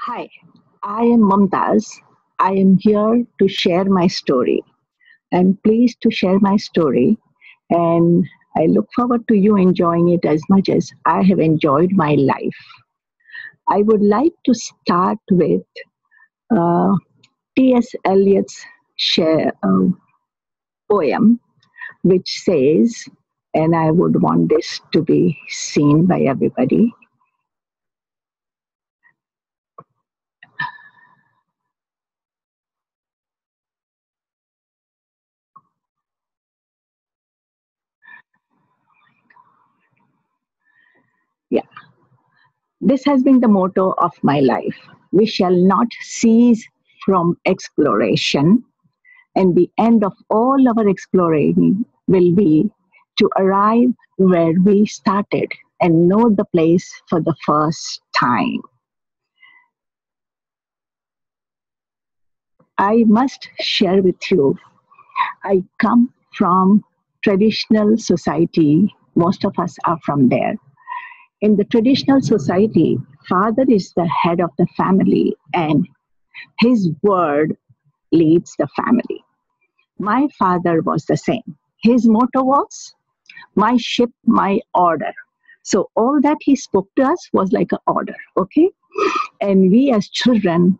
Hi, I am Mumtaz. I am here to share my story. I'm pleased to share my story, and I look forward to you enjoying it as much as I have enjoyed my life. I would like to start with uh, T.S. Eliot's poem, which says, and I would want this to be seen by everybody. Yeah, this has been the motto of my life. We shall not cease from exploration, and the end of all our exploring will be to arrive where we started and know the place for the first time. I must share with you, I come from traditional society. Most of us are from there. In the traditional society, father is the head of the family and his word leads the family. My father was the same. His motto was, my ship, my order. So all that he spoke to us was like an order, okay? And we as children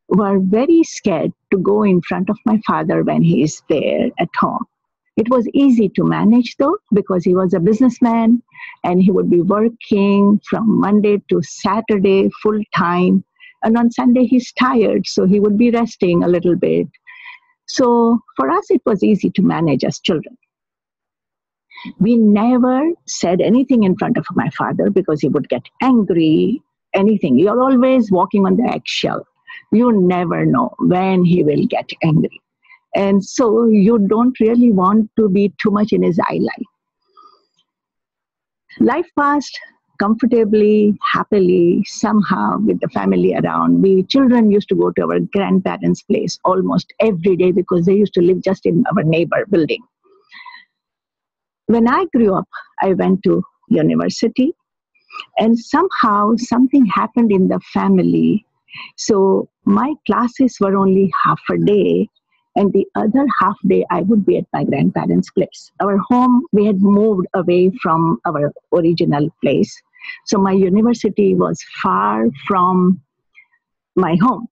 were very scared to go in front of my father when he is there at home. It was easy to manage though, because he was a businessman and he would be working from Monday to Saturday full time. And on Sunday, he's tired, so he would be resting a little bit. So for us, it was easy to manage as children. We never said anything in front of my father because he would get angry, anything. You're always walking on the eggshell. You never know when he will get angry. And so you don't really want to be too much in his eye line. Life passed comfortably, happily, somehow with the family around. We children used to go to our grandparents' place almost every day because they used to live just in our neighbor building. When I grew up, I went to university and somehow something happened in the family. So my classes were only half a day and the other half day I would be at my grandparents' place. Our home, we had moved away from our original place. So my university was far from my home.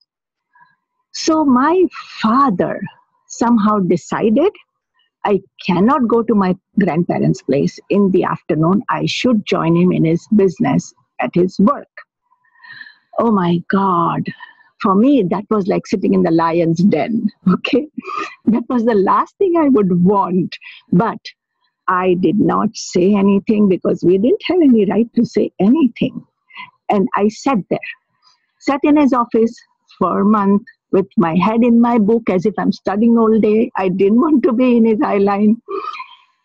So my father somehow decided I cannot go to my grandparents' place in the afternoon. I should join him in his business at his work. Oh my God. For me, that was like sitting in the lion's den. Okay. That was the last thing I would want. But I did not say anything because we didn't have any right to say anything. And I sat there, sat in his office for a month with my head in my book as if I'm studying all day. I didn't want to be in his eye line.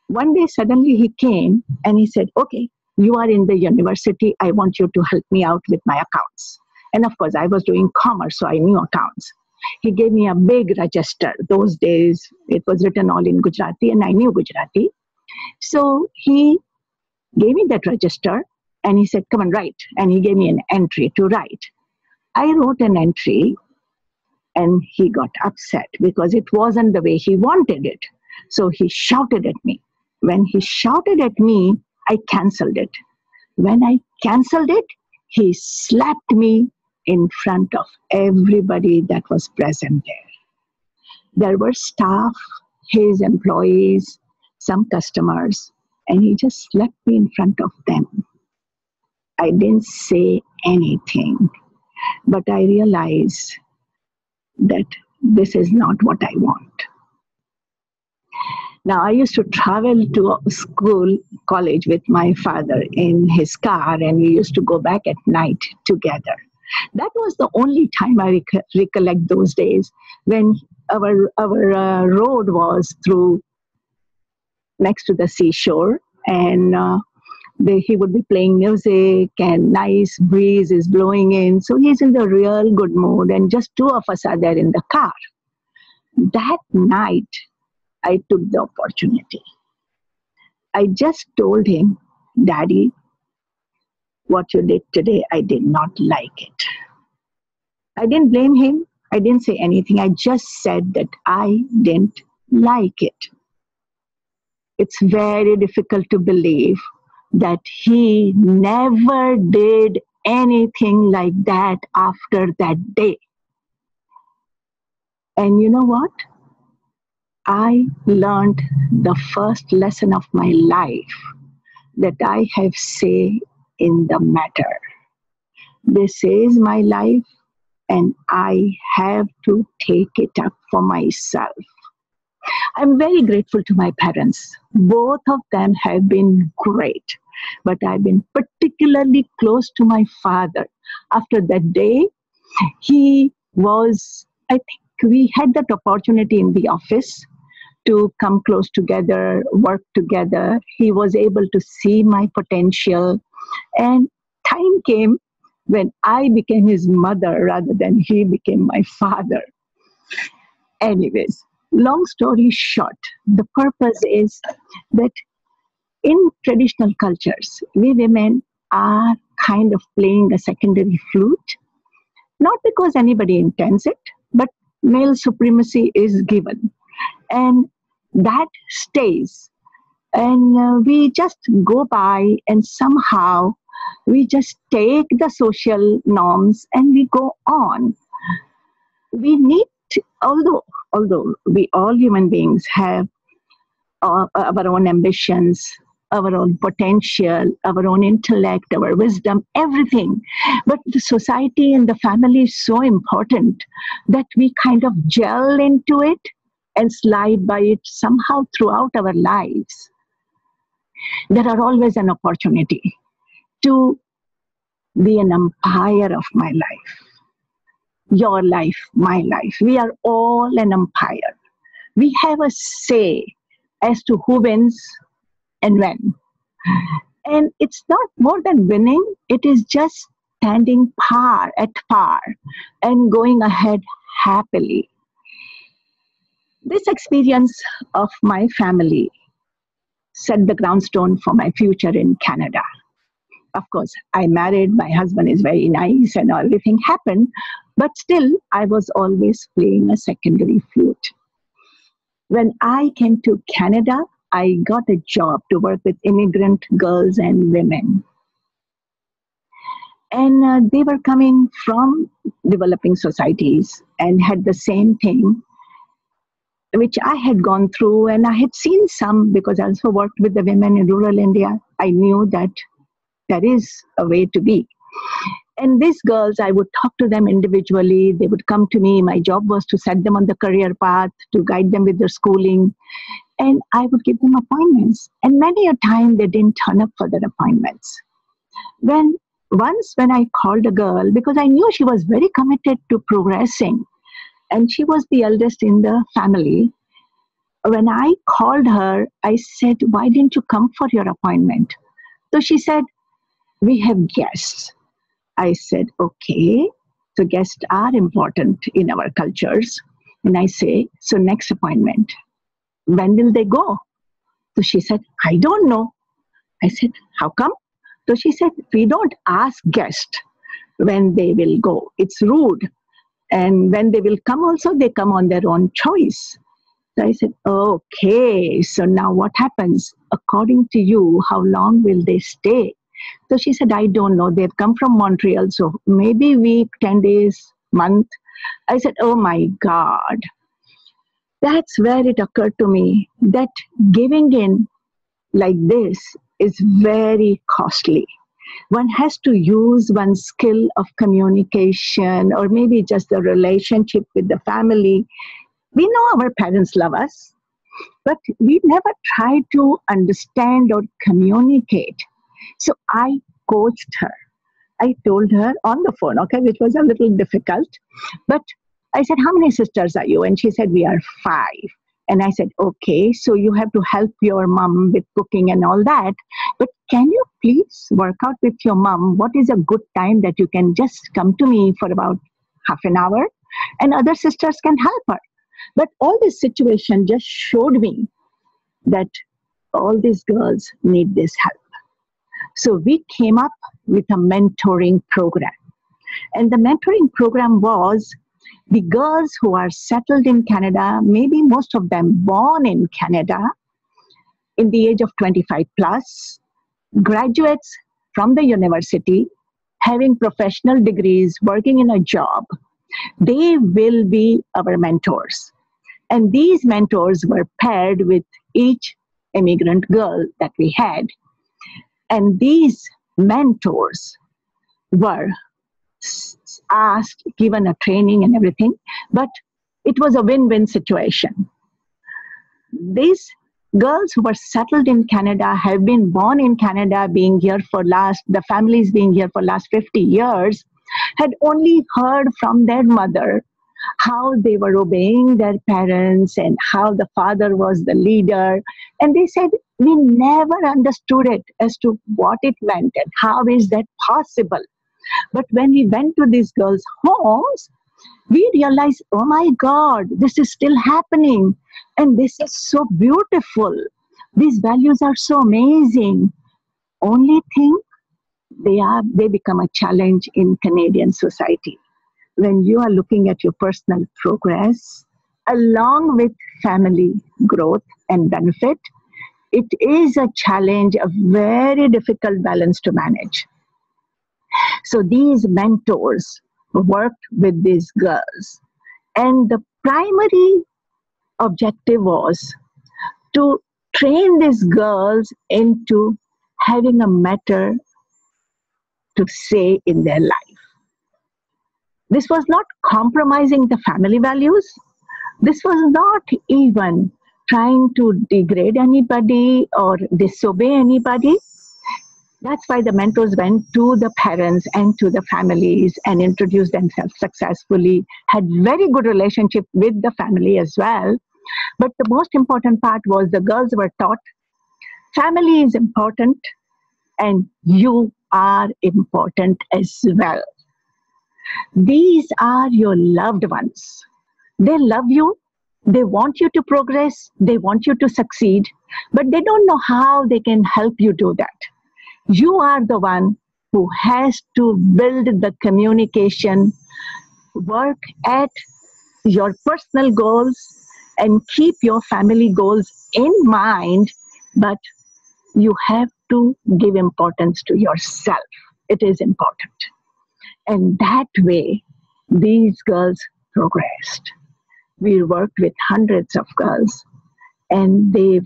One day, suddenly he came and he said, okay, you are in the university. I want you to help me out with my accounts. And of course, I was doing commerce, so I knew accounts. He gave me a big register. Those days, it was written all in Gujarati, and I knew Gujarati. So he gave me that register and he said, come and write. And he gave me an entry to write. I wrote an entry and he got upset because it wasn't the way he wanted it. So he shouted at me. When he shouted at me, I cancelled it. When I cancelled it, he slapped me in front of everybody that was present there. There were staff, his employees, some customers, and he just slapped me in front of them. I didn't say anything, but I realized that this is not what I want. Now, I used to travel to school, college with my father in his car, and we used to go back at night together. That was the only time I recollect those days when our road was through next to the seashore, and he would be playing music, and nice breeze is blowing in. So he's in the real good mood, and just two of us are there in the car. That night, I took the opportunity. I just told him, Daddy, what you did today, I did not like it. I didn't blame him. I didn't say anything. I just said that I didn't like it. It's very difficult to believe that he never did anything like that after that day. And you know what? I learned the first lesson of my life that I have say in the matter. This is my life and I have to take it up for myself. I'm very grateful to my parents. Both of them have been great, but I've been particularly close to my father. After that day, he was, I think we had that opportunity in the office to come close together, work together. He was able to see my potential. And time came when I became his mother rather than he became my father. Anyways, long story short, the purpose is that in traditional cultures, we women are kind of playing a secondary flute, not because anybody intends it, but male supremacy is given. And that stays. And we just go by and somehow we just take the social norms and we go on. We need to, although we all human beings have our own ambitions, our own potential, our own intellect, our wisdom, everything. But the society and the family is so important that we kind of gel into it and slide by it somehow throughout our lives. There are always an opportunity to be an umpire of my life. Your life, my life. We are all an umpire. We have a say as to who wins and when. And it's not more than winning, it is just standing at par and going ahead happily. This experience of my family set the groundstone for my future in Canada. Of course, I married, my husband is very nice, and everything happened, but still, I was always playing a secondary flute. When I came to Canada, I got a job to work with immigrant girls and women. And they were coming from developing societies and had the same thing, which I had gone through, and I had seen some because I also worked with the women in rural India. I knew that there is a way to be. And these girls, I would talk to them individually. They would come to me. My job was to set them on the career path, to guide them with their schooling. And I would give them appointments. And many a time they didn't turn up for their appointments. Once when I called a girl, because I knew she was very committed to progressing, and she was the eldest in the family. When I called her, I said, "Why didn't you come for your appointment?" So she said, "We have guests." I said, "Okay." So guests are important in our cultures. And I say, "So next appointment, when will they go?" So she said, "I don't know." I said, "How come?" So she said, "We don't ask guests when they will go. It's rude. And when they will come also, they come on their own choice." So I said, "Okay, so now what happens? According to you, how long will they stay?" So she said, "I don't know. They've come from Montreal, so maybe week, 10 days, month." I said, "Oh my God." That's where it occurred to me that giving in like this is very costly. One has to use one's skill of communication or maybe just the relationship with the family. We know our parents love us, but we never try to understand or communicate. So I coached her. I told her on the phone, okay, which was a little difficult, but I said, "How many sisters are you?" And she said, "We are 5." And I said, "Okay, so you have to help your mom with cooking and all that. But can you please work out with your mom what is a good time that you can just come to me for about half an hour and other sisters can help her?" But all this situation just showed me that all these girls need this help. So we came up with a mentoring program. And the mentoring program was the girls who are settled in Canada, maybe most of them born in Canada, in the age of 25 plus, graduates from the university, having professional degrees, working in a job, they will be our mentors. And these mentors were paired with each immigrant girl that we had. And these mentors were asked, given a training and everything, but it was a win-win situation. These girls who were settled in Canada, have been born in Canada, the families being here for last 50 years, had only heard from their mother how they were obeying their parents and how the father was the leader. And they said, we never understood it as to what it meant and how is that possible. But when we went to these girls' homes, we realized, oh my God, this is still happening. And this is so beautiful. These values are so amazing. Only thing, they become a challenge in Canadian society. When you are looking at your personal progress, along with family growth and benefit, it is a challenge, a very difficult balance to manage. So these mentors worked with these girls. And the primary objective was to train these girls into having a matter to say in their life. This was not compromising the family values. This was not even trying to degrade anybody or disobey anybody. That's why the mentors went to the parents and to the families and introduced themselves successfully, had very good relationship with the family as well. But the most important part was the girls were taught family is important and you are important as well. These are your loved ones. They love you. They want you to progress. They want you to succeed, but they don't know how they can help you do that. You are the one who has to build the communication, work at your personal goals, and keep your family goals in mind, but you have to give importance to yourself. It is important. And that way, these girls progressed. We worked with hundreds of girls, and they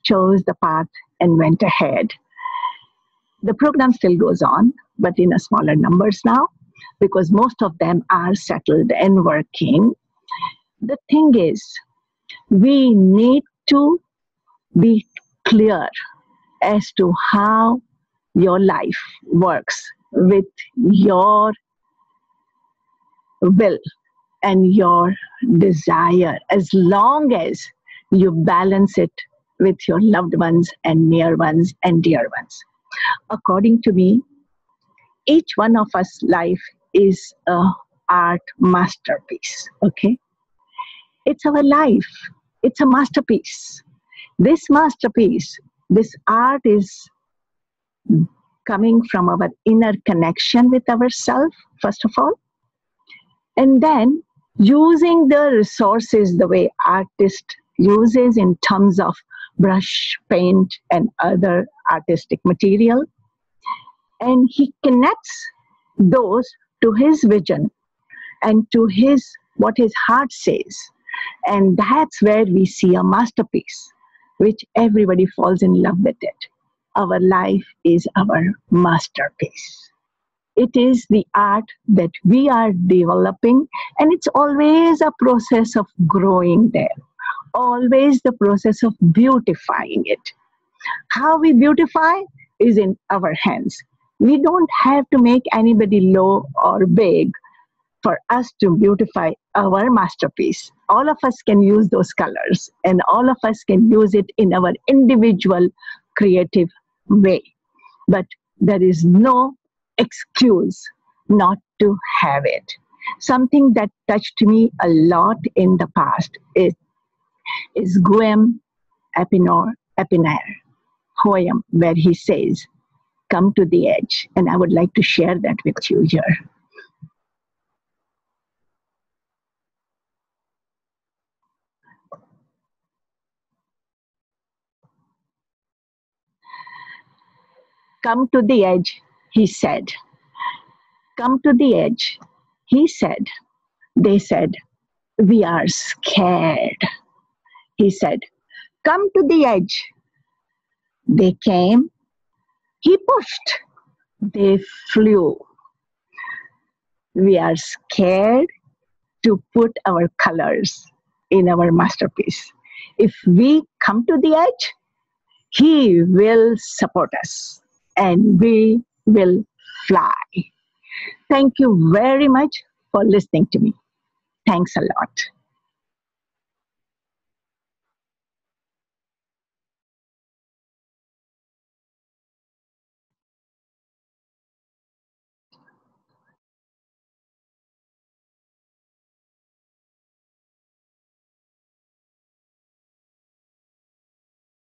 chose the path and went ahead. The program still goes on, but in a smaller numbers now, because most of them are settled and working. The thing is, we need to be clear as to how your life works with your will and your desire, as long as you balance it with your loved ones and near ones and dear ones. According to me, each one of us life is an art masterpiece, okay? It's our life. It's a masterpiece. This masterpiece, this art is coming from our inner connection with ourselves, first of all, and then using the resources the way artist uses in terms of brush, paint, and other artistic material. And he connects those to his vision and to what his heart says. And that's where we see a masterpiece, which everybody falls in love with it. Our life is our masterpiece. It is the art that we are developing, and it's always a process of growing there, always the process of beautifying it. How we beautify is in our hands. We don't have to make anybody low or big for us to beautify our masterpiece. All of us can use those colors, and all of us can use it in our individual creative way. But there is no excuse not to have it. Something that touched me a lot in the past is Guillaume Apollinaire, where he says, come to the edge. And I would like to share that with you here. Come to the edge, he said. Come to the edge, he said. They said, we are scared. He said, come to the edge. They came. He pushed. They flew. We are scared to put our colors in our masterpiece. If we come to the edge, he will support us and we will fly. Thank you very much for listening to me. Thanks a lot.